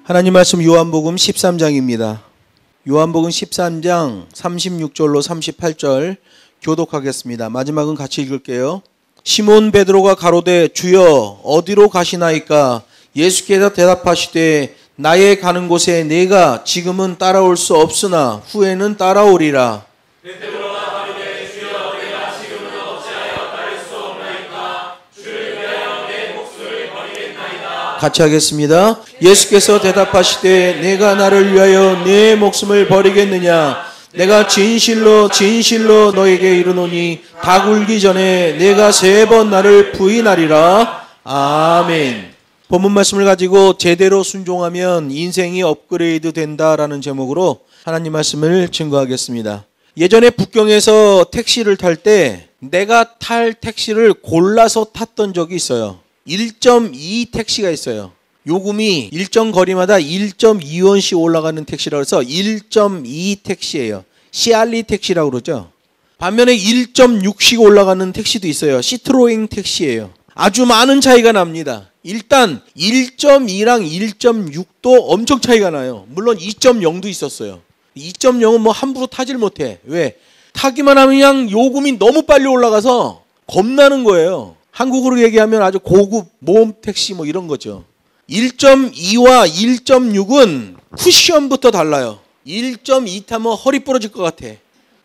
하나님 말씀 요한복음 13장입니다. 요한복음 13장 36절로 38절 교독하겠습니다. 마지막은 같이 읽을게요. 시몬 베드로가 가로되 주여 어디로 가시나이까? 예수께서 대답하시되 나의 가는 곳에 내가 지금은 따라올 수 없으나 후에는 따라오리라. 베드로가 가로되 주여 내가 지금은 어찌하여 따를 수 없나이까? 주를 위하여 내 목숨을 버리겠나이다. 같이 하겠습니다. 예수께서 대답하시되 내가 나를 위하여 내 목숨을 버리겠느냐? 내가 진실로 너에게 이르노니 닭 울기 전에 내가 3번 나를 부인하리라. 아멘. 본문 말씀을 가지고 제대로 순종하면 인생이 업그레이드 된다라는 제목으로 하나님 말씀을 증거하겠습니다. 예전에 북경에서 택시를 탈 때 내가 탈 택시를 골라서 탔던 적이 있어요. 1.2 택시가 있어요. 요금이 일정 거리마다 1.2원씩 올라가는 택시라고 해서 1.2 택시예요. 시알리 택시라고 그러죠. 반면에 1.6씩 올라가는 택시도 있어요. 시트로잉 택시예요. 아주 많은 차이가 납니다. 일단 1.2랑 1.6도 엄청 차이가 나요. 물론 2.0도 있었어요. 2.0은 뭐 함부로 타질 못해. 왜? 타기만 하면 그냥 요금이 너무 빨리 올라가서 겁나는 거예요. 한국으로 얘기하면 아주 고급 모험 택시 뭐 이런 거죠. 1.2와 1.6은 쿠션부터 달라요. 1.2 타면 허리 부러질 것 같아.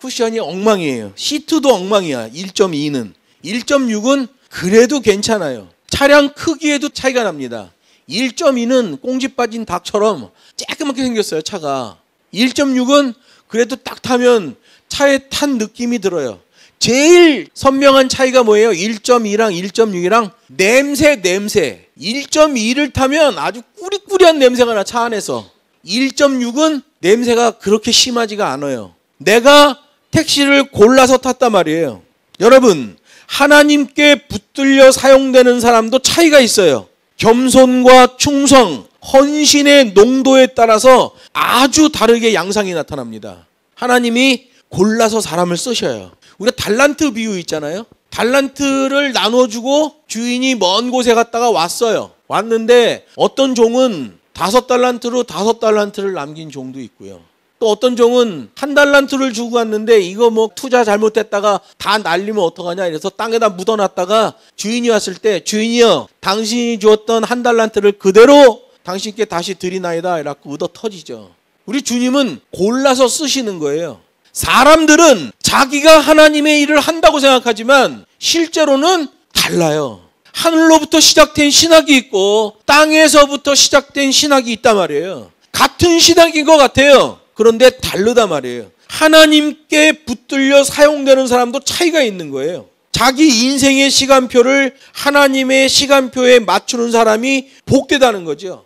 쿠션이 엉망이에요. 시트도 엉망이야. 1.2는. 1.6은 그래도 괜찮아요. 차량 크기에도 차이가 납니다. 1.2는 꽁지 빠진 닭처럼 쬐끄맣게 생겼어요, 차가. 1.6은 그래도 딱 타면 차에 탄 느낌이 들어요. 제일 선명한 차이가 뭐예요? 1.2랑 1.6이랑 냄새. 1.2를 타면 아주 꾸리꾸리한 냄새가 나, 차 안에서. 1.6은 냄새가 그렇게 심하지가 않아요. 내가 택시를 골라서 탔단 말이에요. 여러분, 하나님께 붙들려 사용되는 사람도 차이가 있어요. 겸손과 충성, 헌신의 농도에 따라서 아주 다르게 양상이 나타납니다. 하나님이 골라서 사람을 쓰셔요. 우리가 달란트 비유 있잖아요. 달란트를 나눠주고 주인이 먼 곳에 갔다가 왔어요. 왔는데 어떤 종은 5달란트로 5달란트를 남긴 종도 있고요. 또 어떤 종은 1달란트를 주고 갔는데 이거 뭐 투자 잘못했다가 다 날리면 어떡하냐 이래서 땅에다 묻어놨다가 주인이 왔을 때 주인이여 당신이 주었던 1달란트를 그대로 당신께 다시 드리나이다 이라고 얻어 터지죠. 우리 주님은 골라서 쓰시는 거예요. 사람들은 자기가 하나님의 일을 한다고 생각하지만 실제로는 달라요. 하늘로부터 시작된 신학이 있고 땅에서부터 시작된 신학이 있단 말이에요. 같은 신학인 것 같아요. 그런데 다르단 말이에요. 하나님께 붙들려 사용되는 사람도 차이가 있는 거예요. 자기 인생의 시간표를 하나님의 시간표에 맞추는 사람이 복되다는 거죠.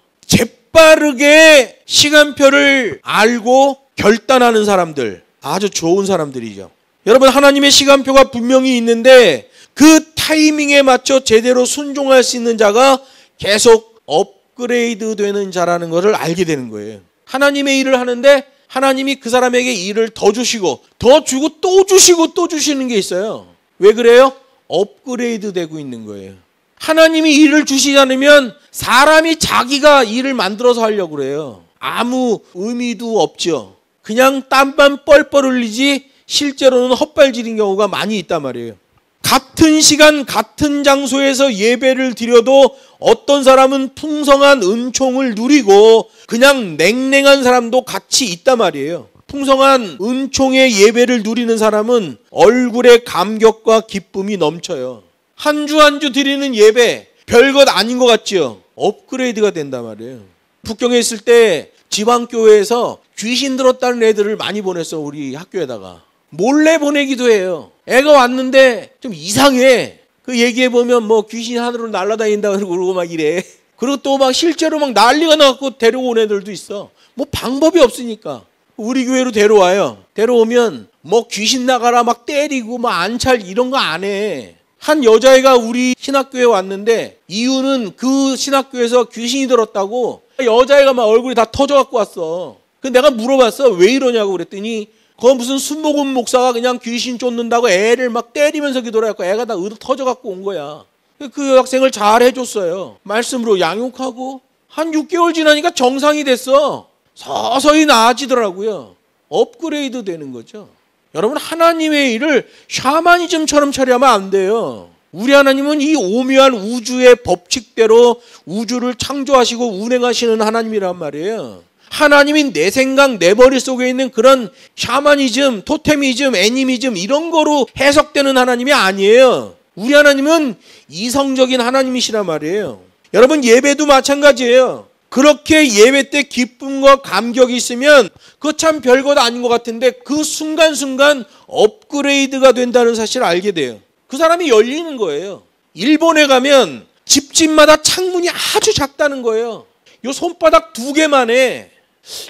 재빠르게 시간표를 알고 결단하는 사람들, 아주 좋은 사람들이죠. 여러분, 하나님의 시간표가 분명히 있는데 그 타이밍에 맞춰 제대로 순종할 수 있는 자가 계속 업그레이드 되는 자라는 것을 알게 되는 거예요. 하나님의 일을 하는데 하나님이 그 사람에게 일을 더 주시고 더 주고 또 주시고 또 주시는 게 있어요. 왜 그래요? 업그레이드 되고 있는 거예요. 하나님이 일을 주시지 않으면 사람이 자기가 일을 만들어서 하려고 그래요. 아무 의미도 없죠. 그냥 땀만 뻘뻘 흘리지 실제로는 헛발질인 경우가 많이 있단 말이에요. 같은 시간 같은 장소에서 예배를 드려도 어떤 사람은 풍성한 은총을 누리고 그냥 냉랭한 사람도 같이 있단 말이에요. 풍성한 은총의 예배를 누리는 사람은 얼굴에 감격과 기쁨이 넘쳐요. 한 주 한 주 드리는 예배 별것 아닌 것 같지요? 업그레이드가 된단 말이에요. 북경에 있을 때 지방교회에서 귀신 들었다는 애들을 많이 보냈어. 우리 학교에다가 몰래 보내기도 해요. 애가 왔는데 좀 이상해. 그 얘기해보면 뭐 귀신 하늘로 날아다닌다 그러고 막 이래. 그리고 또 막 실제로 막 난리가 나갖고 데려온 애들도 있어. 뭐 방법이 없으니까 우리 교회로 데려와요. 데려오면 뭐 귀신 나가라 막 때리고 막 안찰 이런 거 안 해. 한 여자애가 우리 신학교에 왔는데 이유는 그 신학교에서 귀신이 들었다고 여자애가 막 얼굴이 다 터져갖고 왔어. 그래서 내가 물어봤어. 왜 이러냐고 그랬더니 그건 무슨 순복음 목사가 그냥 귀신 쫓는다고 애를 막 때리면서 기도를 애가 다 터져갖고 온 거야. 그 학생을 잘 해줬어요. 말씀으로 양육하고 한 6개월 지나니까 정상이 됐어. 서서히 나아지더라고요. 업그레이드 되는 거죠. 여러분, 하나님의 일을 샤머니즘처럼 처리하면 안 돼요. 우리 하나님은 이 오묘한 우주의 법칙대로 우주를 창조하시고 운행하시는 하나님이란 말이에요. 하나님이 내 생각, 내 머릿속에 있는 그런 샤머니즘, 토테미즘, 애니미즘 이런 거로 해석되는 하나님이 아니에요. 우리 하나님은 이성적인 하나님이시란 말이에요. 여러분, 예배도 마찬가지예요. 그렇게 예배 때 기쁨과 감격이 있으면 그거 참 별것 아닌 것 같은데 그 순간순간 업그레이드가 된다는 사실을 알게 돼요. 그 사람이 열리는 거예요. 일본에 가면 집집마다 창문이 아주 작다는 거예요. 요 손바닥 2개만 해.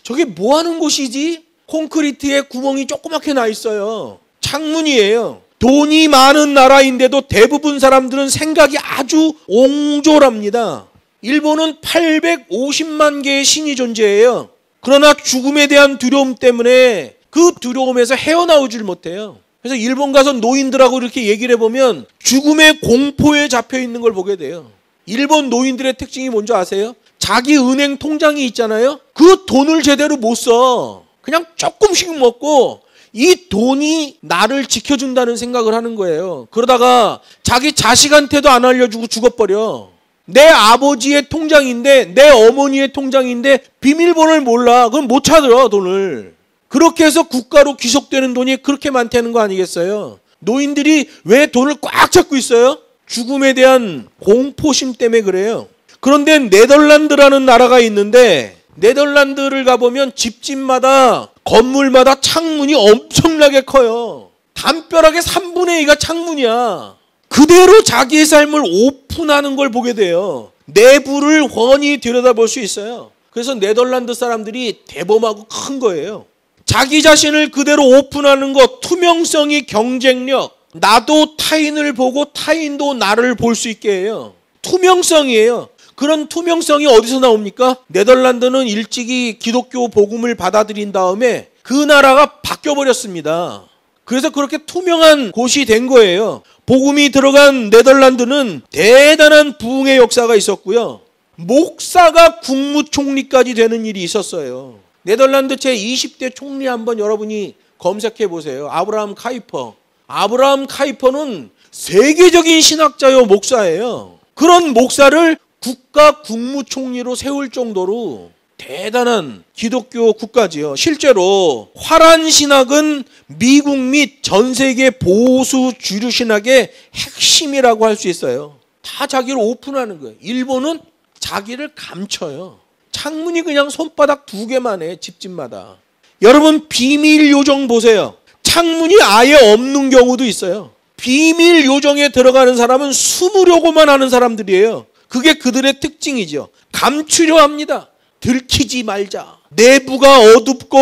저게 뭐 하는 곳이지? 콘크리트에 구멍이 조그맣게 나 있어요. 창문이에요. 돈이 많은 나라인데도 대부분 사람들은 생각이 아주 옹졸합니다. 일본은 850만 개의 신이 존재해요. 그러나 죽음에 대한 두려움 때문에 그 두려움에서 헤어나오질 못해요. 그래서 일본 가서 노인들하고 이렇게 얘기를 해보면 죽음의 공포에 잡혀 있는 걸 보게 돼요. 일본 노인들의 특징이 뭔지 아세요? 자기 은행 통장이 있잖아요. 그 돈을 제대로 못 써. 그냥 조금씩 먹고 이 돈이 나를 지켜준다는 생각을 하는 거예요. 그러다가 자기 자식한테도 안 알려주고 죽어버려. 내 아버지의 통장인데 내 어머니의 통장인데 비밀번호를 몰라. 그럼 못 찾아 돈을. 그렇게 해서 국가로 귀속되는 돈이 그렇게 많다는 거 아니겠어요? 노인들이 왜 돈을 꽉 잡고 있어요? 죽음에 대한 공포심 때문에 그래요. 그런데 네덜란드라는 나라가 있는데 네덜란드를 가보면 집집마다 건물마다 창문이 엄청나게 커요. 담벼락의 3분의 2가 창문이야. 그대로 자기의 삶을 오픈하는 걸 보게 돼요. 내부를 훤히 들여다볼 수 있어요. 그래서 네덜란드 사람들이 대범하고 큰 거예요. 자기 자신을 그대로 오픈하는 것, 투명성이 경쟁력, 나도 타인을 보고 타인도 나를 볼 수 있게 해요. 투명성이에요. 그런 투명성이 어디서 나옵니까? 네덜란드는 일찍이 기독교 복음을 받아들인 다음에 그 나라가 바뀌어버렸습니다. 그래서 그렇게 투명한 곳이 된 거예요. 복음이 들어간 네덜란드는 대단한 부흥의 역사가 있었고요. 목사가 국무총리까지 되는 일이 있었어요. 네덜란드 제20대 총리 한번 여러분이 검색해 보세요. 아브라함 카이퍼. 아브라함 카이퍼는 세계적인 신학자요 목사예요. 그런 목사를 국가 국무총리로 세울 정도로 대단한 기독교 국가지요. 실제로 화란 신학은 미국 및 전 세계 보수 주류 신학의 핵심이라고 할 수 있어요. 다 자기를 오픈하는 거예요. 일본은 자기를 감춰요. 창문이 그냥 손바닥 2개만 해, 집집마다. 여러분, 비밀 요정 보세요. 창문이 아예 없는 경우도 있어요. 비밀 요정에 들어가는 사람은 숨으려고만 하는 사람들이에요. 그게 그들의 특징이죠. 감추려 합니다. 들키지 말자. 내부가 어둡고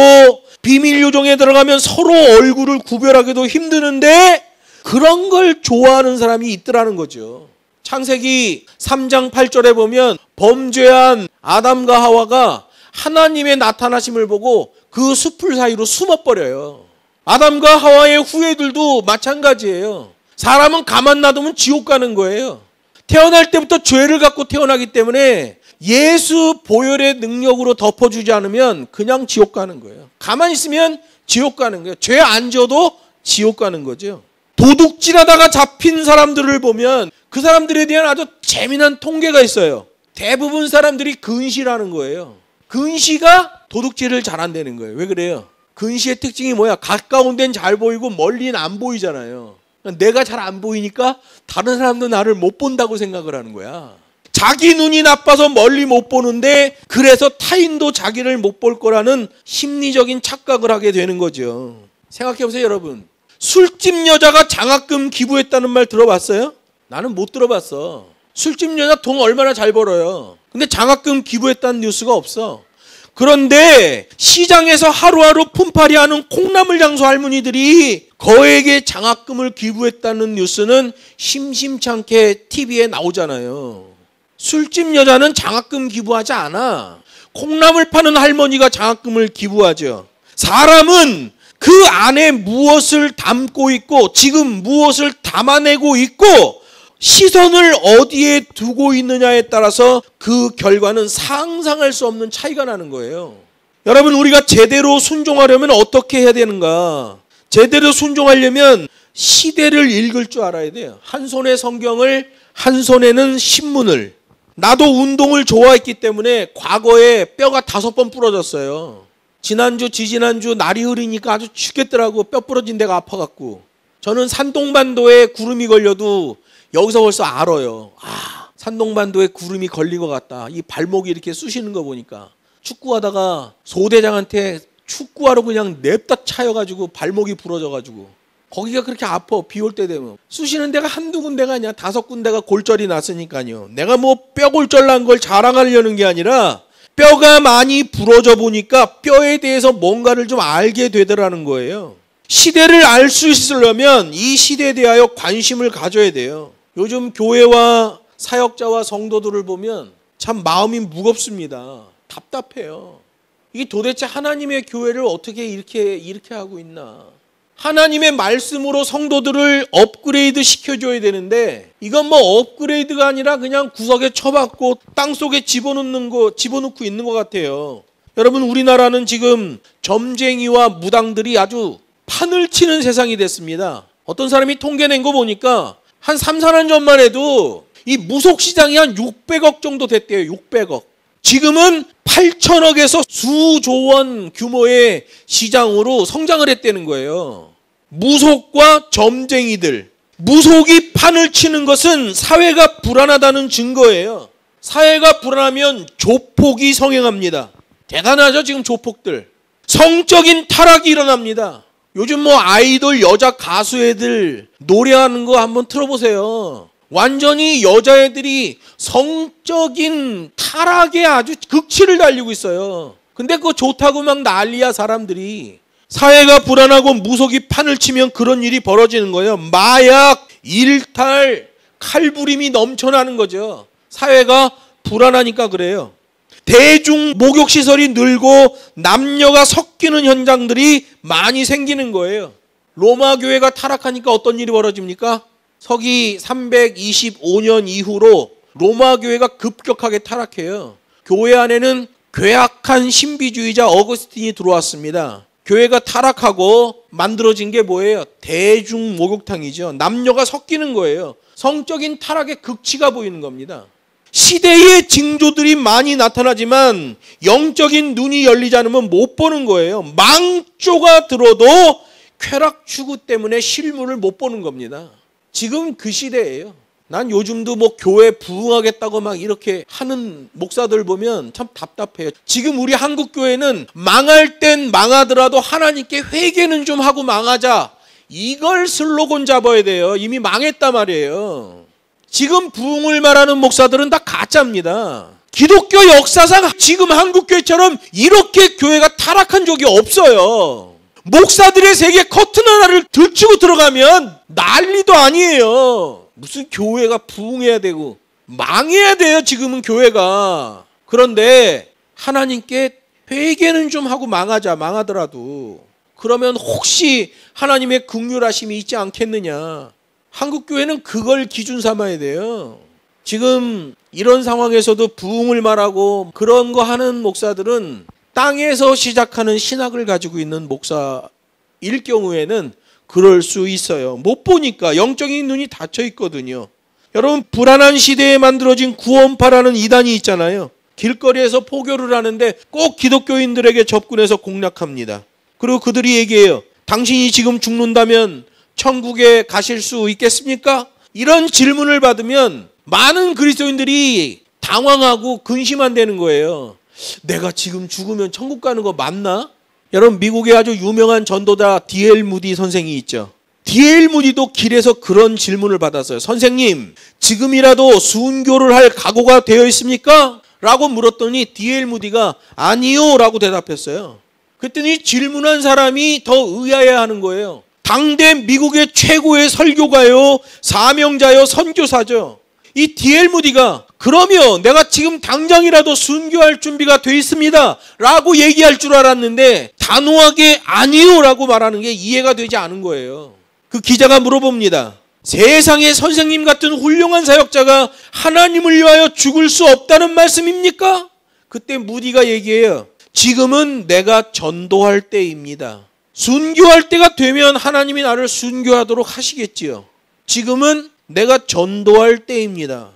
비밀 요정에 들어가면 서로 얼굴을 구별하기도 힘드는데 그런 걸 좋아하는 사람이 있더라는 거죠. 창세기 3장 8절에 보면 범죄한 아담과 하와가 하나님의 나타나심을 보고 그 숲을 사이로 숨어버려요. 아담과 하와의 후예들도 마찬가지예요. 사람은 가만 놔두면 지옥 가는 거예요. 태어날 때부터 죄를 갖고 태어나기 때문에 예수 보혈의 능력으로 덮어주지 않으면 그냥 지옥 가는 거예요. 가만히 있으면 지옥 가는 거예요. 죄 안 져도 지옥 가는 거죠. 도둑질하다가 잡힌 사람들을 보면 그 사람들에 대한 아주 재미난 통계가 있어요. 대부분 사람들이 근시라는 거예요. 근시가 도둑질을 잘 안 되는 거예요. 왜 그래요? 근시의 특징이 뭐야? 가까운 데는 잘 보이고 멀리는 안 보이잖아요. 내가 잘 안 보이니까 다른 사람도 나를 못 본다고 생각을 하는 거야. 자기 눈이 나빠서 멀리 못 보는데 그래서 타인도 자기를 못 볼 거라는 심리적인 착각을 하게 되는 거죠. 생각해 보세요, 여러분. 술집 여자가 장학금 기부했다는 말 들어봤어요? 나는 못 들어봤어. 술집 여자 돈 얼마나 잘 벌어요. 근데 장학금 기부했다는 뉴스가 없어. 그런데 시장에서 하루하루 품팔이하는 콩나물 장수 할머니들이 거액의 장학금을 기부했다는 뉴스는 심심찮게 TV에 나오잖아요. 술집 여자는 장학금 기부하지 않아. 콩나물 파는 할머니가 장학금을 기부하죠. 사람은 그 안에 무엇을 담고 있고 지금 무엇을 담아내고 있고 시선을 어디에 두고 있느냐에 따라서 그 결과는 상상할 수 없는 차이가 나는 거예요. 여러분, 우리가 제대로 순종하려면 어떻게 해야 되는가? 제대로 순종하려면 시대를 읽을 줄 알아야 돼요. 한 손에 성경을, 한 손에는 신문을. 나도 운동을 좋아했기 때문에 과거에 뼈가 5번 부러졌어요. 지난주, 지지난주 날이 흐리니까 아주 죽겠더라고. 뼈 부러진 데가 아파갖고. 저는 산동반도에 구름이 걸려도 여기서 벌써 알아요. 아, 산동반도에 구름이 걸린 것 같다. 이 발목이 이렇게 쑤시는 거 보니까. 축구하다가 소대장한테 축구하러 그냥 냅다 차여가지고 발목이 부러져가지고 거기가 그렇게 아파. 비 올 때 되면 쑤시는 데가 한두 군데가 아니야. 5군데가 골절이 났으니까요. 내가 뭐 뼈 골절 난 걸 자랑하려는 게 아니라 뼈가 많이 부러져 보니까 뼈에 대해서 뭔가를 좀 알게 되더라는 거예요. 시대를 알 수 있으려면 이 시대에 대하여 관심을 가져야 돼요. 요즘 교회와 사역자와 성도들을 보면 참 마음이 무겁습니다. 답답해요. 이게 도대체 하나님의 교회를 어떻게 이렇게 하고 있나. 하나님의 말씀으로 성도들을 업그레이드 시켜줘야 되는데 이건 뭐 업그레이드가 아니라 그냥 구석에 쳐박고 땅속에 집어넣고 있는 것 같아요. 여러분, 우리나라는 지금 점쟁이와 무당들이 아주 판을 치는 세상이 됐습니다. 어떤 사람이 통계낸 거 보니까 한 3, 4년 전만 해도 이 무속시장이 한 600억 정도 됐대요. 600억. 지금은 8천억에서 수조 원 규모의 시장으로 성장을 했다는 거예요. 무속과 점쟁이들. 무속이 판을 치는 것은 사회가 불안하다는 증거예요. 사회가 불안하면 조폭이 성행합니다. 대단하죠, 지금 조폭들. 성적인 타락이 일어납니다. 요즘 뭐 아이돌 여자 가수 애들 노래하는 거 한번 틀어보세요. 완전히 여자애들이 성적인 타락에 아주 극치를 달리고 있어요. 근데 그거 좋다고 막 난리야, 사람들이. 사회가 불안하고 무속이 판을 치면 그런 일이 벌어지는 거예요. 마약, 일탈, 칼부림이 넘쳐나는 거죠. 사회가 불안하니까 그래요. 대중 목욕시설이 늘고 남녀가 섞이는 현장들이 많이 생기는 거예요. 로마 교회가 타락하니까 어떤 일이 벌어집니까? 서기 325년 이후로 로마 교회가 급격하게 타락해요. 교회 안에는 괴악한 신비주의자 어거스틴이 들어왔습니다. 교회가 타락하고 만들어진 게 뭐예요? 대중 목욕탕이죠. 남녀가 섞이는 거예요. 성적인 타락의 극치가 보이는 겁니다. 시대의 징조들이 많이 나타나지만 영적인 눈이 열리지 않으면 못 보는 거예요. 망조가 들어도 쾌락 추구 때문에 실물을 못 보는 겁니다. 지금 그 시대예요. 난 요즘도 뭐 교회 부흥하겠다고 막 이렇게 하는 목사들 보면 참 답답해요. 지금 우리 한국 교회는 망할 땐 망하더라도 하나님께 회개는 좀 하고 망하자. 이걸 슬로건 잡아야 돼요. 이미 망했단 말이에요. 지금 부흥을 말하는 목사들은 다 가짜입니다. 기독교 역사상 지금 한국교회처럼 이렇게 교회가 타락한 적이 없어요. 목사들의 세계 커튼 하나를 들치고 들어가면 난리도 아니에요. 무슨 교회가 부흥해야 되고 망해야 돼요. 지금은 교회가. 그런데 하나님께 회개는 좀 하고 망하자. 망하더라도. 그러면 혹시 하나님의 긍휼하심이 있지 않겠느냐. 한국교회는 그걸 기준 삼아야 돼요. 지금 이런 상황에서도 부흥을 말하고 그런 거 하는 목사들은 땅에서 시작하는 신학을 가지고 있는 목사일 경우에는 그럴 수 있어요. 못 보니까 영적인 눈이 닫혀 있거든요. 여러분, 불안한 시대에 만들어진 구원파라는 이단이 있잖아요. 길거리에서 포교를 하는데 꼭 기독교인들에게 접근해서 공략합니다. 그리고 그들이 얘기해요. 당신이 지금 죽는다면 천국에 가실 수 있겠습니까? 이런 질문을 받으면 많은 그리스도인들이 당황하고 근심한다는 거예요. 내가 지금 죽으면 천국 가는 거 맞나? 여러분, 미국에 아주 유명한 전도자 D.L. 무디 선생이 있죠. D.L. 무디도 길에서 그런 질문을 받았어요. 선생님, 지금이라도 순교를 할 각오가 되어 있습니까? 라고 물었더니 D.L. 무디가 아니요 라고 대답했어요. 그랬더니 질문한 사람이 더 의아해하는 거예요. 당대 미국의 최고의 설교가요, 사명자요, 선교사죠. 이 D.L. 무디가 그러면 내가 지금 당장이라도 순교할 준비가 돼 있습니다 라고 얘기할 줄 알았는데 단호하게 아니요 라고 말하는 게 이해가 되지 않은 거예요. 그 기자가 물어봅니다. 세상의 선생님 같은 훌륭한 사역자가 하나님을 위하여 죽을 수 없다는 말씀입니까? 그때 무디가 얘기해요. 지금은 내가 전도할 때입니다. 순교할 때가 되면 하나님이 나를 순교하도록 하시겠지요. 지금은 내가 전도할 때입니다.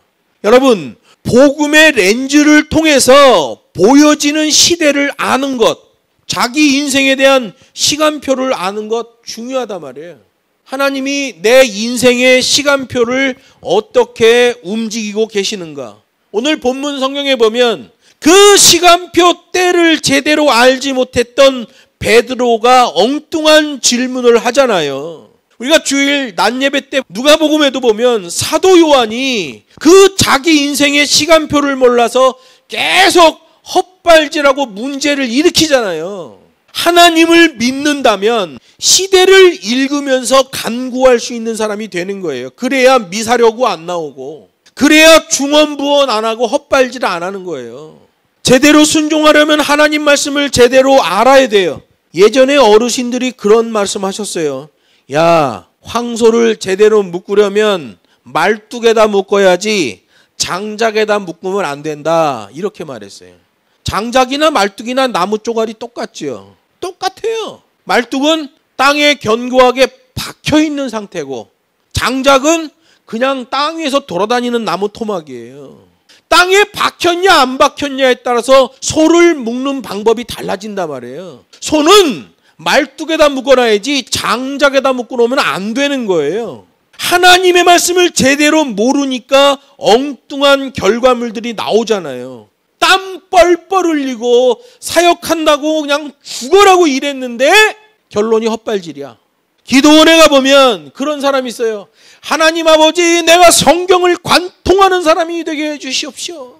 여러분, 복음의 렌즈를 통해서 보여지는 시대를 아는 것, 자기 인생에 대한 시간표를 아는 것 중요하단 말이에요. 하나님이 내 인생의 시간표를 어떻게 움직이고 계시는가? 오늘 본문 성경에 보면 그 시간표 때를 제대로 알지 못했던 베드로가 엉뚱한 질문을 하잖아요. 우리가 주일 낮 예배 때 누가복음에도 보면 사도 요한이 그 자기 인생의 시간표를 몰라서 계속 헛발질하고 문제를 일으키잖아요. 하나님을 믿는다면 시대를 읽으면서 간구할 수 있는 사람이 되는 거예요. 그래야 미사려구 안 나오고, 그래야 중언부언 안 하고 헛발질 안 하는 거예요. 제대로 순종하려면 하나님 말씀을 제대로 알아야 돼요. 예전에 어르신들이 그런 말씀하셨어요. 야, 황소를 제대로 묶으려면 말뚝에다 묶어야지 장작에다 묶으면 안 된다, 이렇게 말했어요. 장작이나 말뚝이나 나무 쪼가리 똑같지요. 똑같아요. 말뚝은 땅에 견고하게 박혀있는 상태고, 장작은 그냥 땅 위에서 돌아다니는 나무 토막이에요. 땅에 박혔냐 안 박혔냐에 따라서 소를 묶는 방법이 달라진단 말이에요. 소는 말뚝에다 묶어놔야지 장작에다 묶어놓으면 안 되는 거예요. 하나님의 말씀을 제대로 모르니까 엉뚱한 결과물들이 나오잖아요. 땀 뻘뻘 흘리고 사역한다고 그냥 죽어라고 일했는데 결론이 헛발질이야. 기도원에 가보면 그런 사람이 있어요. 하나님 아버지, 내가 성경을 관통하는 사람이 되게 해주시옵시오.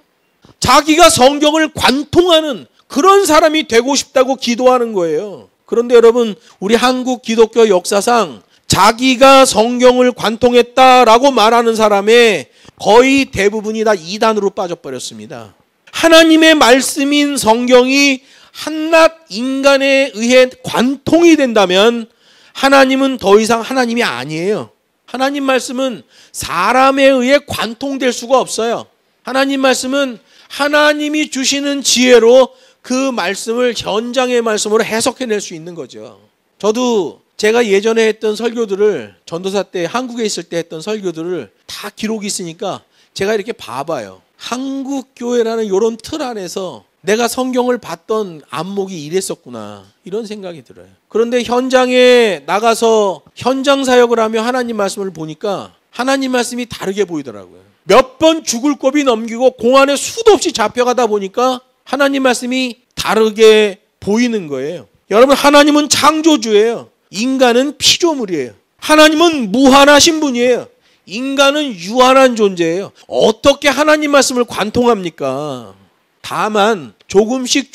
자기가 성경을 관통하는 그런 사람이 되고 싶다고 기도하는 거예요. 그런데 여러분, 우리 한국 기독교 역사상 자기가 성경을 관통했다라고 말하는 사람의 거의 대부분이 다 이단으로 빠져버렸습니다. 하나님의 말씀인 성경이 한낱 인간에 의해 관통이 된다면 하나님은 더 이상 하나님이 아니에요. 하나님 말씀은 사람에 의해 관통될 수가 없어요. 하나님 말씀은 하나님이 주시는 지혜로 그 말씀을 현장의 말씀으로 해석해낼 수 있는 거죠. 저도 제가 예전에 했던 설교들을, 전도사 때 한국에 있을 때 했던 설교들을 다 기록이 있으니까 제가 이렇게 봐봐요. 한국교회라는 이런 틀 안에서 내가 성경을 봤던 안목이 이랬었구나, 이런 생각이 들어요. 그런데 현장에 나가서 현장 사역을 하며 하나님 말씀을 보니까 하나님 말씀이 다르게 보이더라고요. 몇 번 죽을 고비 넘기고 공안에 수도 없이 잡혀가다 보니까 하나님 말씀이 다르게 보이는 거예요. 여러분, 하나님은 창조주예요. 인간은 피조물이에요. 하나님은 무한하신 분이에요. 인간은 유한한 존재예요. 어떻게 하나님 말씀을 관통합니까? 다만 조금씩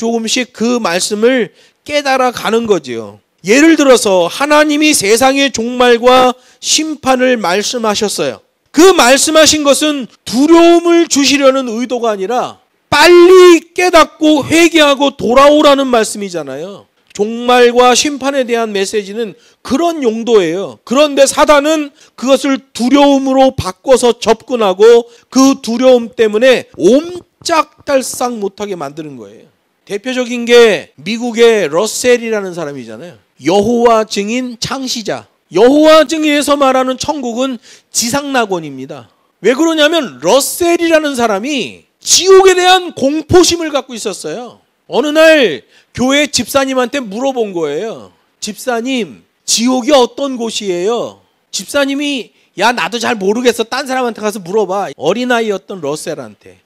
그 말씀을 깨달아 가는 거지요. 예를 들어서 하나님이 세상의 종말과 심판을 말씀하셨어요. 그 말씀하신 것은 두려움을 주시려는 의도가 아니라 빨리 깨닫고 회개하고 돌아오라는 말씀이잖아요. 종말과 심판에 대한 메시지는 그런 용도예요. 그런데 사단은 그것을 두려움으로 바꿔서 접근하고 그 두려움 때문에 옴짝달싹 못하게 만드는 거예요. 대표적인 게 미국의 러셀이라는 사람이잖아요. 여호와 증인 창시자. 여호와 증인에서 말하는 천국은 지상낙원입니다. 왜 그러냐면 러셀이라는 사람이 지옥에 대한 공포심을 갖고 있었어요. 어느 날 교회 집사님한테 물어본 거예요. 집사님, 지옥이 어떤 곳이에요? 집사님이 야, 나도 잘 모르겠어, 딴 사람한테 가서 물어봐. 어린아이였던 러셀한테.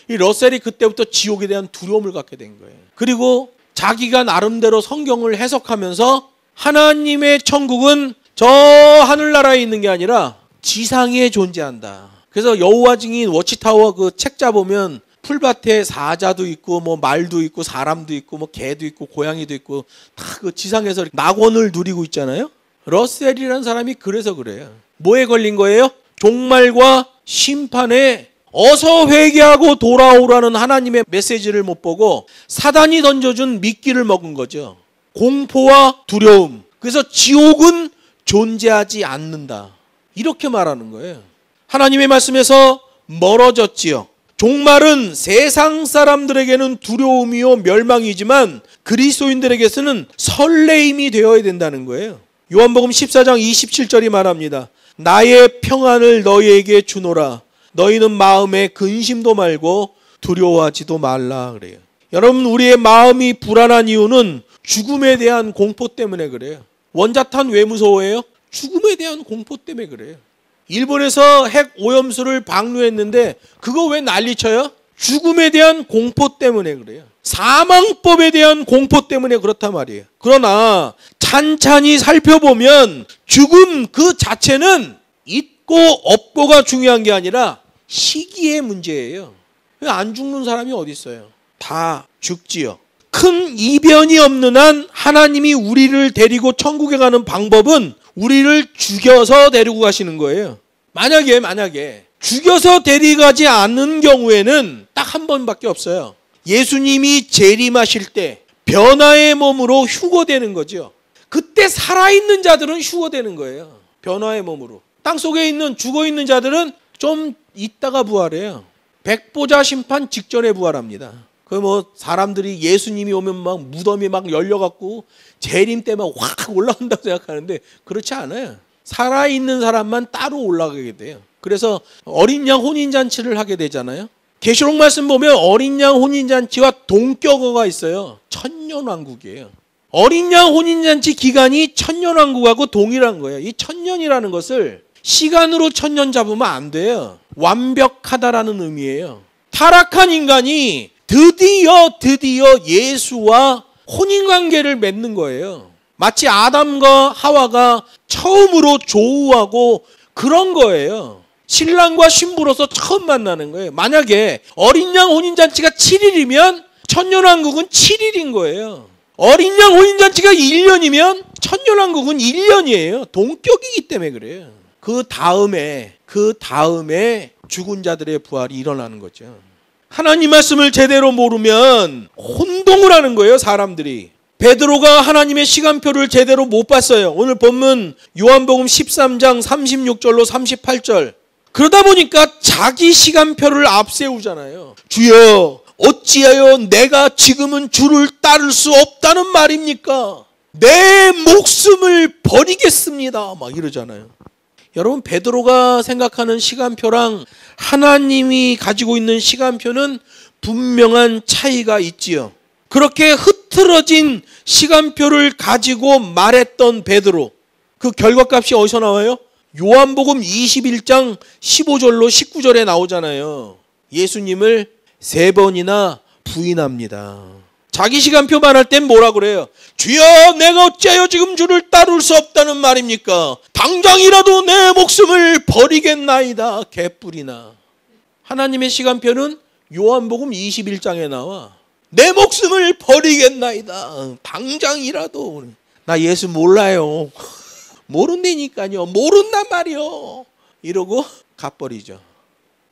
이 러셀이 그때부터 지옥에 대한 두려움을 갖게 된 거예요. 그리고 자기가 나름대로 성경을 해석하면서 하나님의 천국은 저 하늘나라에 있는 게 아니라 지상에 존재한다. 그래서 여호와 증인 워치타워 그 책자 보면 풀밭에 사자도 있고 뭐 말도 있고 사람도 있고 뭐 개도 있고 고양이도 있고 다 그 지상에서 낙원을 누리고 있잖아요. 러셀이라는 사람이 그래서 그래요. 뭐에 걸린 거예요? 종말과 심판에 어서 회개하고 돌아오라는 하나님의 메시지를 못 보고 사단이 던져준 미끼를 먹은 거죠. 공포와 두려움. 그래서 지옥은 존재하지 않는다. 이렇게 말하는 거예요. 하나님의 말씀에서 멀어졌지요. 종말은 세상 사람들에게는 두려움이요 멸망이지만 그리스도인들에게서는 설레임이 되어야 된다는 거예요. 요한복음 14장 27절이 말합니다. 나의 평안을 너희에게 주노라. 너희는 마음에 근심도 말고 두려워하지도 말라 그래요. 여러분, 우리의 마음이 불안한 이유는 죽음에 대한 공포 때문에 그래요. 원자탄 왜 무서워해요? 죽음에 대한 공포 때문에 그래요. 일본에서 핵 오염수를 방류했는데 그거 왜 난리쳐요? 죽음에 대한 공포 때문에 그래요. 사망법에 대한 공포 때문에 그렇단 말이에요. 그러나 찬찬히 살펴보면 죽음 그 자체는 있고 없고가 중요한 게 아니라 시기의 문제예요. 안 죽는 사람이 어디 있어요? 다 죽지요. 큰 이변이 없는 한 하나님이 우리를 데리고 천국에 가는 방법은 우리를 죽여서 데리고 가시는 거예요. 만약에 죽여서 데려가지 않는 경우에는 딱 한 번밖에 없어요. 예수님이 재림하실 때 변화의 몸으로 휴거되는 거죠. 그때 살아있는 자들은 휴거되는 거예요. 변화의 몸으로. 땅속에 있는 죽어있는 자들은 좀 있다가 부활해요. 백보자 심판 직전에 부활합니다. 그 사람들이 예수님이 오면 막 무덤이 막 열려갖고 재림 때만 확 올라온다고 생각하는데 그렇지 않아요. 살아있는 사람만 따로 올라가게 돼요. 그래서 어린 양 혼인잔치를 하게 되잖아요. 계시록 말씀 보면 어린 양 혼인잔치와 동격어가 있어요. 천년왕국이에요. 어린 양 혼인잔치 기간이 천년왕국하고 동일한 거예요. 이 천년이라는 것을 시간으로 천년 잡으면 안 돼요. 완벽하다라는 의미예요. 타락한 인간이 드디어 예수와 혼인관계를 맺는 거예요. 마치 아담과 하와가 처음으로 조우하고 그런 거예요. 신랑과 신부로서 처음 만나는 거예요. 만약에 어린 양 혼인잔치가 7일이면 천년왕국은 7일인 거예요. 어린 양 혼인잔치가 1년이면 천년왕국은 1년이에요. 동격이기 때문에 그래요. 그 다음에 죽은 자들의 부활이 일어나는 거죠. 하나님 말씀을 제대로 모르면 혼동을 하는 거예요, 사람들이. 베드로가 하나님의 시간표를 제대로 못 봤어요. 오늘 본문 요한복음 13장 36절로 38절. 그러다 보니까 자기 시간표를 앞세우잖아요. 주여, 어찌하여 내가 지금은 주를 따를 수 없다는 말입니까? 내 목숨을 버리겠습니다. 막 이러잖아요. 여러분, 베드로가 생각하는 시간표랑 하나님이 가지고 있는 시간표는 분명한 차이가 있지요. 그렇게 흐트러진 시간표를 가지고 말했던 베드로, 그 결과값이 어디서 나와요? 요한복음 21장 15절로 19절에 나오잖아요. 예수님을 3번이나 부인합니다. 자기 시간표 말할 땐 뭐라 그래요? 주여, 내가 어찌하여 지금 주를 따를 수 없다는 말입니까? 당장이라도 내 목숨을 버리겠나이다. 개뿔이나. 하나님의 시간표는 요한복음 21장에 나와. 내 목숨을 버리겠나이다. 당장이라도. 나 예수 몰라요. 모른다니까요. 모른단 말이요. 이러고 가버리죠.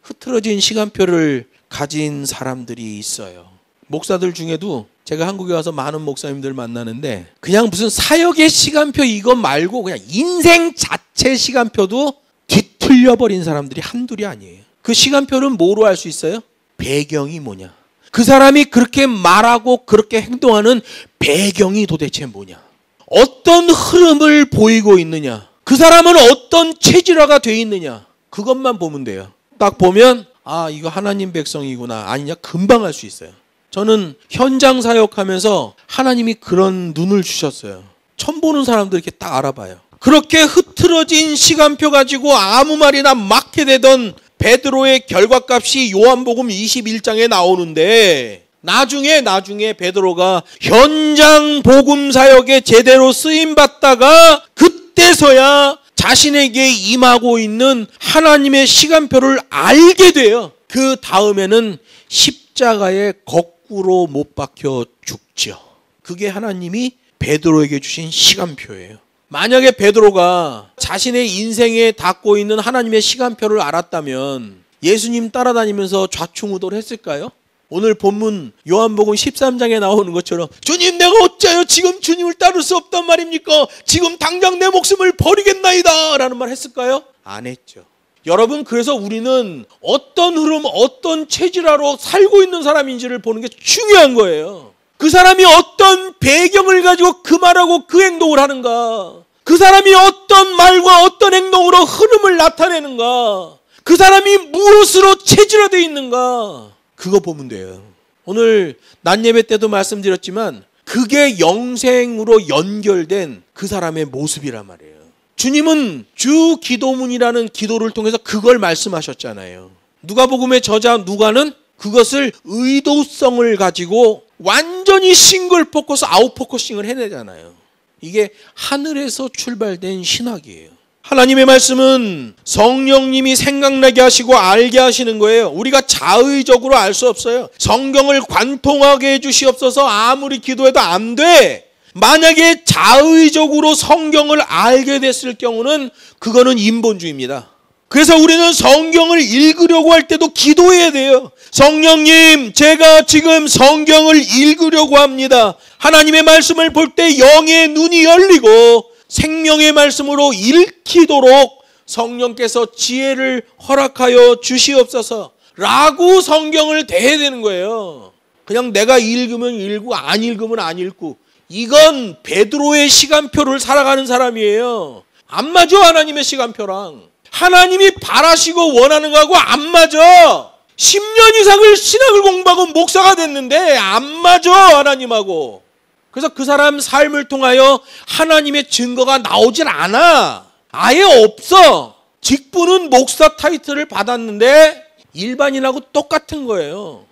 흐트러진 시간표를 가진 사람들이 있어요. 목사들 중에도 제가 한국에 와서 많은 목사님들 만나는데 그냥 무슨 사역의 시간표 이것 말고 그냥 인생 자체 시간표도 뒤틀려버린 사람들이 한둘이 아니에요. 그 시간표는 뭐로 알 수 있어요? 배경이 뭐냐. 그 사람이 그렇게 말하고 그렇게 행동하는 배경이 도대체 뭐냐. 어떤 흐름을 보이고 있느냐. 그 사람은 어떤 체질화가 돼 있느냐. 그것만 보면 돼요. 딱 보면 아, 이거 하나님 백성이구나 아니냐 금방 알 수 있어요. 저는 현장 사역하면서 하나님이 그런 눈을 주셨어요. 처음 보는 사람들 이렇게 딱 알아봐요. 그렇게 흐트러진 시간표 가지고 아무 말이나 막 해대던 베드로의 결과값이 요한복음 21장에 나오는데 나중에 베드로가 현장 복음 사역에 제대로 쓰임 받다가 그때서야 자신에게 임하고 있는 하나님의 시간표를 알게 돼요. 그 다음에는 십자가에 거꾸로 못 박혀 죽죠. 그게 하나님이 베드로에게 주신 시간표예요. 만약에 베드로가 자신의 인생에 닿고 있는 하나님의 시간표를 알았다면 예수님 따라다니면서 좌충우돌 했을까요? 오늘 본문 요한복음 13장에 나오는 것처럼 주님, 내가 어찌하여 지금 주님을 따를 수 없단 말입니까? 지금 당장 내 목숨을 버리겠나이다 라는 말 했을까요? 안 했죠. 여러분, 그래서 우리는 어떤 흐름, 어떤 체질화로 살고 있는 사람인지를 보는 게 중요한 거예요. 그 사람이 어떤 배경을 가지고 그 말하고 그 행동을 하는가, 그 사람이 어떤 말과 어떤 행동으로 흐름을 나타내는가, 그 사람이 무엇으로 체질화되어 있는가, 그거 보면 돼요. 오늘 낮 예배 때도 말씀드렸지만 그게 영생으로 연결된 그 사람의 모습이란 말이에요. 주님은 주 기도문이라는 기도를 통해서 그걸 말씀하셨잖아요. 누가복음의 저자 누가는 그것을 의도성을 가지고 완전히 싱글 포커스, 아웃 포커싱을 해내잖아요. 이게 하늘에서 출발된 신학이에요. 하나님의 말씀은 성령님이 생각나게 하시고 알게 하시는 거예요. 우리가 자의적으로 알 수 없어요. 성경을 관통하게 해주시옵소서 아무리 기도해도 안 돼. 만약에 자의적으로 성경을 알게 됐을 경우는 그거는 인본주의입니다. 그래서 우리는 성경을 읽으려고 할 때도 기도해야 돼요. 성령님, 제가 지금 성경을 읽으려고 합니다. 하나님의 말씀을 볼 때 영의 눈이 열리고 생명의 말씀으로 읽히도록 성령께서 지혜를 허락하여 주시옵소서 라고 성경을 대해야 되는 거예요. 그냥 내가 읽으면 읽고 안 읽으면 안 읽고, 이건 베드로의 시간표를 살아가는 사람이에요. 안 맞아. 하나님의 시간표랑 하나님이 바라시고 원하는 거하고 안 맞아. 10년 이상을 신학을 공부하고 목사가 됐는데 안 맞아, 하나님하고. 그래서 그 사람 삶을 통하여 하나님의 증거가 나오질 않아. 아예 없어. 직분은 목사 타이틀을 받았는데 일반인하고 똑같은 거예요.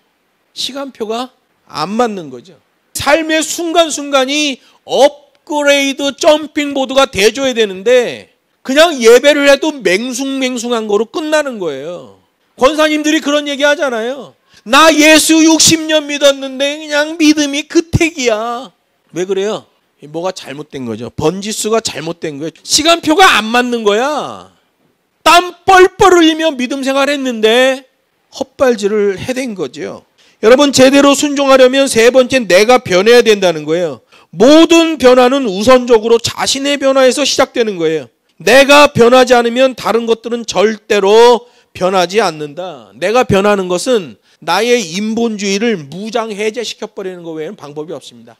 시간표가 안 맞는 거죠. 삶의 순간순간이 업그레이드 점핑보드가 돼줘야 되는데 그냥 예배를 해도 맹숭맹숭한 거로 끝나는 거예요. 권사님들이 그런 얘기 하잖아요. 나 예수 60년 믿었는데 그냥 믿음이 그택이야. 왜 그래요? 뭐가 잘못된 거죠. 번지수가 잘못된 거예요. 시간표가 안 맞는 거야. 땀 뻘뻘 흘리며 믿음 생활했는데 헛발질을 해댄 거죠. 여러분, 제대로 순종하려면 세 번째, 내가 변해야 된다는 거예요. 모든 변화는 우선적으로 자신의 변화에서 시작되는 거예요. 내가 변하지 않으면 다른 것들은 절대로 변하지 않는다. 내가 변하는 것은 나의 인본주의를 무장해제시켜버리는 것 외에는 방법이 없습니다.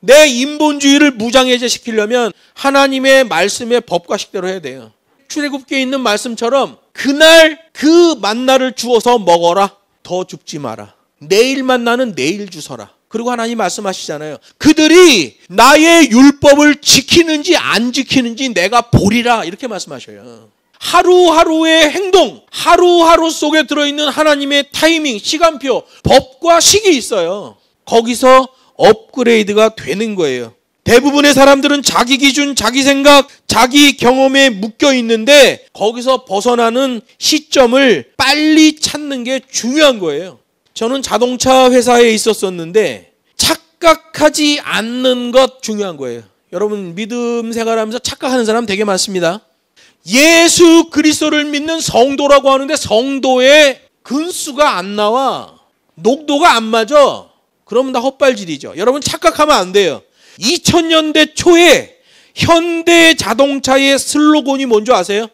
내 인본주의를 무장해제시키려면 하나님의 말씀의 법과식대로 해야 돼요. 출애굽기에 있는 말씀처럼 그날 그 만나를 주어서 먹어라. 더 줍지 마라. 내일 만나는 내일 주서라. 그리고 하나님 말씀하시잖아요. 그들이 나의 율법을 지키는지 안 지키는지 내가 보리라. 이렇게 말씀하셔요. 하루하루의 행동, 하루하루 속에 들어있는 하나님의 타이밍, 시간표, 법과 식이 있어요. 거기서 업그레이드가 되는 거예요. 대부분의 사람들은 자기 기준, 자기 생각, 자기 경험에 묶여 있는데 거기서 벗어나는 시점을 빨리 찾는 게 중요한 거예요. 저는 자동차 회사에 있었었는데 착각하지 않는 것 중요한 거예요. 여러분, 믿음 생활하면서 착각하는 사람 되게 많습니다. 예수 그리스도를 믿는 성도라고 하는데 성도의 근수가 안 나와. 녹도가 안 맞아. 그러면 다 헛발질이죠. 여러분, 착각하면 안 돼요. 2000년대 초에 현대 자동차의 슬로건이 뭔지 아세요?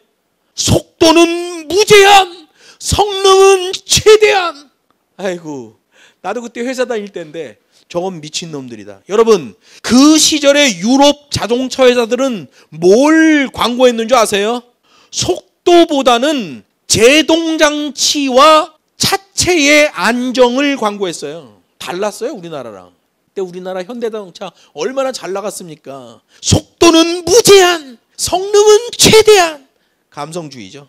속도는 무제한, 성능은 최대한. 아이고, 나도 그때 회사 다닐 때인데 저건 미친놈들이다. 여러분, 그 시절의 유럽 자동차 회사들은 뭘 광고했는 줄 아세요? 속도보다는 제동장치와 차체의 안정을 광고했어요. 달랐어요, 우리나라랑. 그때 우리나라 현대자동차 얼마나 잘 나갔습니까? 속도는 무제한, 성능은 최대한. 감성주의죠.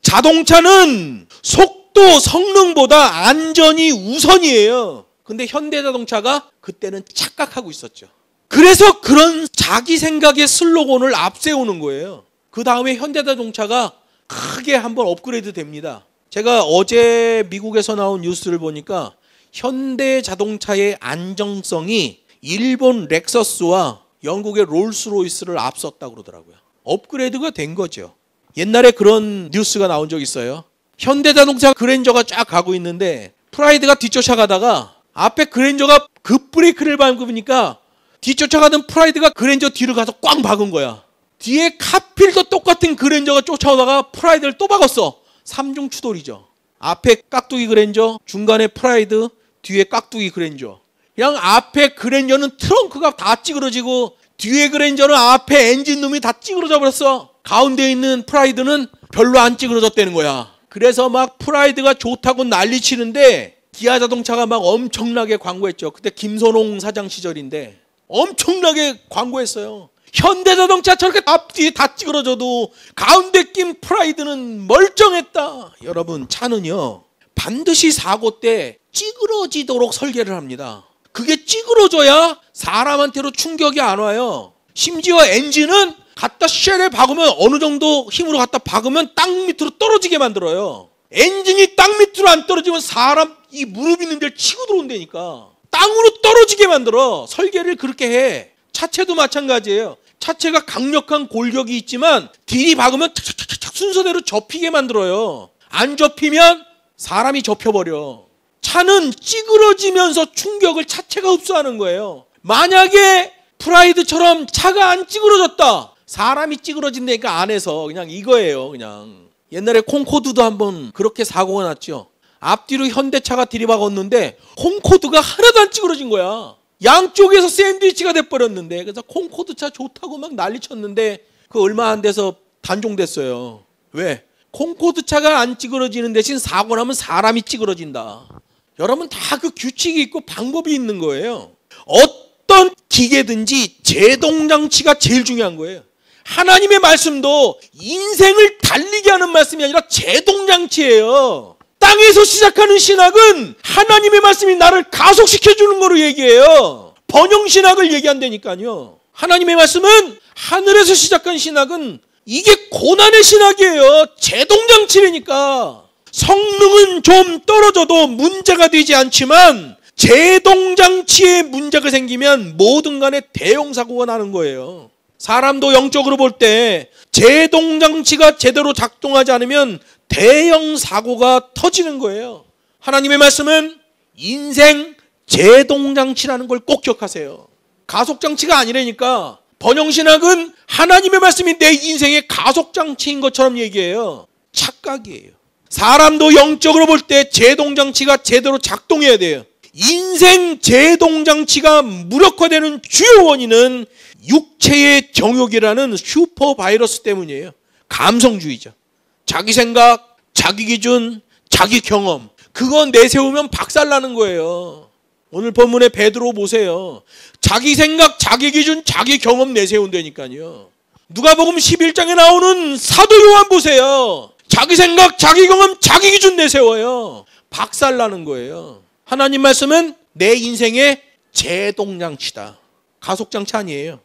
자동차는 속도, 성능보다 안전이 우선이에요. 근데 현대자동차가 그때는 착각하고 있었죠. 그래서 그런 자기 생각의 슬로건을 앞세우는 거예요. 그 다음에 현대자동차가 크게 한번 업그레이드 됩니다. 제가 어제 미국에서 나온 뉴스를 보니까 현대자동차의 안정성이 일본 렉서스와 영국의 롤스로이스를 앞섰다고 그러더라고요. 업그레이드가 된 거죠. 옛날에 그런 뉴스가 나온 적 있어요. 현대자동차 그랜저가 쫙 가고 있는데 프라이드가 뒤쫓아가다가 앞에 그랜저가 급브레이크를 밟으니까 뒤쫓아가던 프라이드가 그랜저 뒤를 가서 꽝 박은 거야. 뒤에 카필도 똑같은 그랜저가 쫓아오다가 프라이드를 또 박았어. 삼중 추돌이죠. 앞에 깍두기 그랜저, 중간에 프라이드, 뒤에 깍두기 그랜저. 그냥 앞에 그랜저는 트렁크가 다 찌그러지고 뒤에 그랜저는 앞에 엔진룸이 다 찌그러져 버렸어. 가운데 있는 프라이드는 별로 안 찌그러졌다는 거야. 그래서 막 프라이드가 좋다고 난리치는데 기아 자동차가 막 엄청나게 광고했죠. 그때 김선홍 사장 시절인데 엄청나게 광고했어요. 현대자동차 저렇게 앞뒤에 다 찌그러져도 가운데 낀 프라이드는 멀쩡했다. 여러분, 차는요 반드시 사고 때 찌그러지도록 설계를 합니다. 그게 찌그러져야 사람한테로 충격이 안 와요. 심지어 엔진은 갖다 쉘에 박으면 어느 정도 힘으로 갖다 박으면 땅 밑으로 떨어지게 만들어요. 엔진이 땅 밑으로 안 떨어지면 사람 이 무릎 있는 데를 치고 들어온다니까. 땅으로 떨어지게 만들어. 설계를 그렇게 해. 차체도 마찬가지예요. 차체가 강력한 골격이 있지만 딜이 박으면 탁탁탁탁 순서대로 접히게 만들어요. 안 접히면 사람이 접혀버려. 차는 찌그러지면서 충격을 차체가 흡수하는 거예요. 만약에 프라이드처럼 차가 안 찌그러졌다. 사람이 찌그러진다니까 안에서 그냥 이거예요. 그냥 옛날에 콩코드도 한번 그렇게 사고가 났죠. 앞뒤로 현대차가 들이박았는데 콩코드가 하나도 안 찌그러진 거야. 양쪽에서 샌드위치가 돼버렸는데 그래서 콩코드 차 좋다고 막 난리쳤는데 그 얼마 안 돼서 단종됐어요. 왜? 콩코드 차가 안 찌그러지는 대신 사고 나면 사람이 찌그러진다. 여러분 다 그 규칙이 있고 방법이 있는 거예요. 어떤 기계든지 제동장치가 제일 중요한 거예요. 하나님의 말씀도 인생을 달리게 하는 말씀이 아니라 제동장치예요. 땅에서 시작하는 신학은 하나님의 말씀이 나를 가속시켜주는 거로 얘기해요. 번영신학을 얘기한다니까요. 하나님의 말씀은 하늘에서 시작한 신학은 이게 고난의 신학이에요. 제동장치라니까. 성능은 좀 떨어져도 문제가 되지 않지만 제동장치에 문제가 생기면 뭐든 간에 대형사고가 나는 거예요. 사람도 영적으로 볼 때 제동장치가 제대로 작동하지 않으면 대형 사고가 터지는 거예요. 하나님의 말씀은 인생 제동장치라는 걸 꼭 기억하세요. 가속장치가 아니라니까. 번영신학은 하나님의 말씀이 내 인생의 가속장치인 것처럼 얘기해요. 착각이에요. 사람도 영적으로 볼 때 제동장치가 제대로 작동해야 돼요. 인생 제동장치가 무력화되는 주요 원인은 육체의 정욕이라는 슈퍼 바이러스 때문이에요. 감성주의죠. 자기 생각, 자기 기준, 자기 경험. 그거 내세우면 박살나는 거예요. 오늘 본문의 베드로 보세요. 자기 생각, 자기 기준, 자기 경험 내세운다니까요. 누가복음 11장에 나오는 사도 요한 보세요. 자기 생각, 자기 경험, 자기 기준 내세워요. 박살나는 거예요. 하나님 말씀은 내 인생의 제동장치다. 가속장치 아니에요.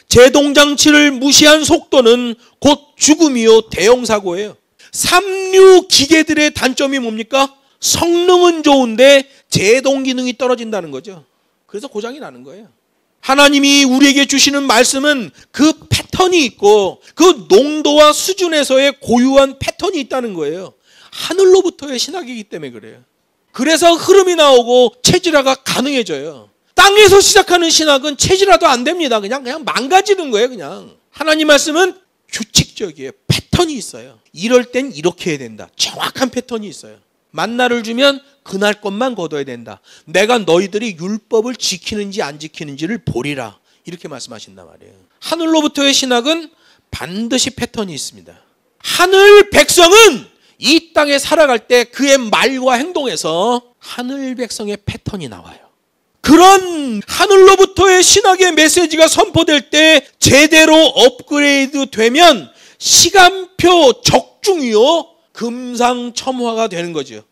제동장치를 무시한 속도는 곧 죽음이요 대형사고예요. 삼류 기계들의 단점이 뭡니까? 성능은 좋은데 제동 기능이 떨어진다는 거죠. 그래서 고장이 나는 거예요. 하나님이 우리에게 주시는 말씀은 그 패턴이 있고 그 농도와 수준에서의 고유한 패턴이 있다는 거예요. 하늘로부터의 신학이기 때문에 그래요. 그래서 흐름이 나오고 체질화가 가능해져요. 땅에서 시작하는 신학은 체질화도 안 됩니다. 그냥 망가지는 거예요. 그냥 하나님 말씀은 규칙적이에요. 패턴이 있어요. 이럴 땐 이렇게 해야 된다. 정확한 패턴이 있어요. 만나를 주면 그날 것만 거둬야 된다. 내가 너희들이 율법을 지키는지 안 지키는지를 보리라. 이렇게 말씀하신단 말이에요. 하늘로부터의 신학은 반드시 패턴이 있습니다. 하늘 백성은 이 땅에 살아갈 때 그의 말과 행동에서 하늘 백성의 패턴이 나와요. 그런 하늘로부터의 신학의 메시지가 선포될 때 제대로 업그레이드 되면 시간표 적중이요 금상첨화가 되는 거죠.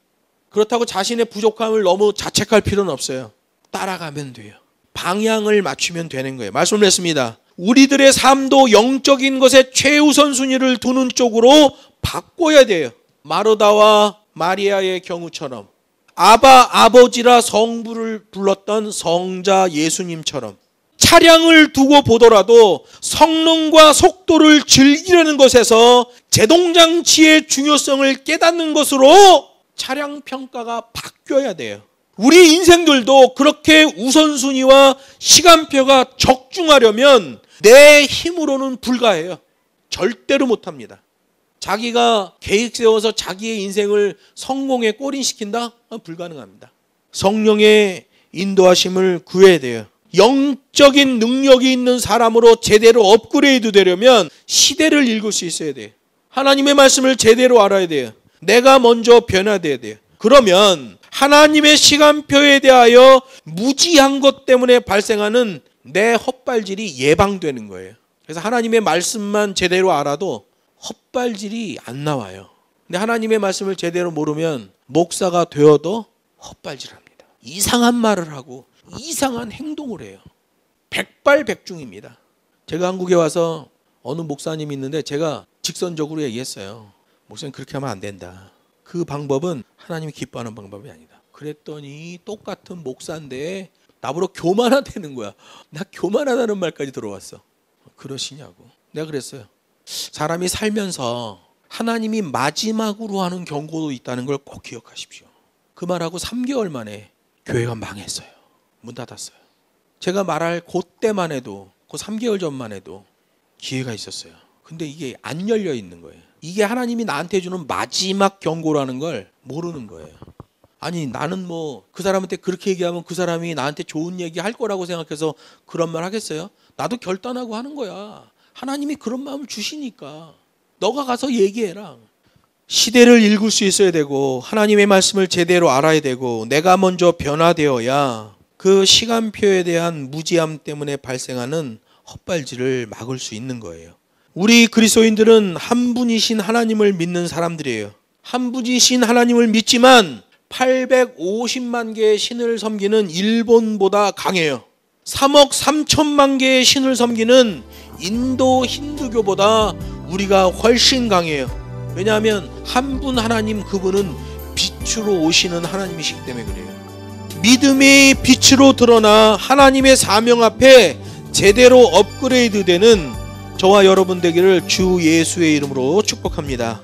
그렇다고 자신의 부족함을 너무 자책할 필요는 없어요. 따라가면 돼요. 방향을 맞추면 되는 거예요. 말씀을 했습니다. 우리들의 삶도 영적인 것에 최우선 순위를 두는 쪽으로 바꿔야 돼요. 마르다와 마리아의 경우처럼, 아버지라 성부를 불렀던 성자 예수님처럼 차량을 두고 보더라도 성능과 속도를 즐기려는 것에서 제동장치의 중요성을 깨닫는 것으로 차량 평가가 바뀌어야 돼요. 우리 인생들도 그렇게 우선순위와 시간표가 적중하려면 내 힘으로는 불가해요. 절대로 못합니다. 자기가 계획 세워서 자기의 인생을 성공에 꼬린시킨다? 불가능합니다. 성령의 인도하심을 구해야 돼요. 영적인 능력이 있는 사람으로 제대로 업그레이드 되려면 시대를 읽을 수 있어야 돼요. 하나님의 말씀을 제대로 알아야 돼요. 내가 먼저 변화돼야 돼요. 그러면 하나님의 시간표에 대하여 무지한 것 때문에 발생하는 내 헛발질이 예방되는 거예요. 그래서 하나님의 말씀만 제대로 알아도 헛발질이 안 나와요. 근데 하나님의 말씀을 제대로 모르면 목사가 되어도 헛발질합니다. 이상한 말을 하고 이상한 행동을 해요. 백발백중입니다. 제가 한국에 와서 어느 목사님이 있는데 제가 직선적으로 얘기했어요. 목사님 그렇게 하면 안 된다. 그 방법은 하나님이 기뻐하는 방법이 아니다. 그랬더니 똑같은 목사인데 나보고 교만하다는 거야. 나 교만하다는 말까지 들어왔어. 그러시냐고. 내가 그랬어요. 사람이 살면서 하나님이 마지막으로 하는 경고도 있다는 걸 꼭 기억하십시오. 그 말하고 3개월 만에 교회가 망했어요. 문 닫았어요. 제가 말할 그때만 해도 그 3개월 전만 해도 기회가 있었어요. 근데 이게 안 열려 있는 거예요. 이게 하나님이 나한테 주는 마지막 경고라는 걸 모르는 거예요. 아니 나는 뭐 그 사람한테 그렇게 얘기하면 그 사람이 나한테 좋은 얘기 할 거라고 생각해서 그런 말 하겠어요? 나도 결단하고 하는 거야. 하나님이 그런 마음을 주시니까 너가 가서 얘기해라. 시대를 읽을 수 있어야 되고 하나님의 말씀을 제대로 알아야 되고 내가 먼저 변화되어야 그 시간표에 대한 무지함 때문에 발생하는 헛발질을 막을 수 있는 거예요. 우리 그리스도인들은 한 분이신 하나님을 믿는 사람들이에요. 한 분이신 하나님을 믿지만 850만 개의 신을 섬기는 일본보다 강해요. 3억 3천만 개의 신을 섬기는 인도 힌두교보다 우리가 훨씬 강해요. 왜냐하면 한 분 하나님, 그분은 빛으로 오시는 하나님이시기 때문에 그래요. 믿음이 빛으로 드러나 하나님의 사명 앞에 제대로 업그레이드 되는 저와 여러분 되기를 주 예수의 이름으로 축복합니다.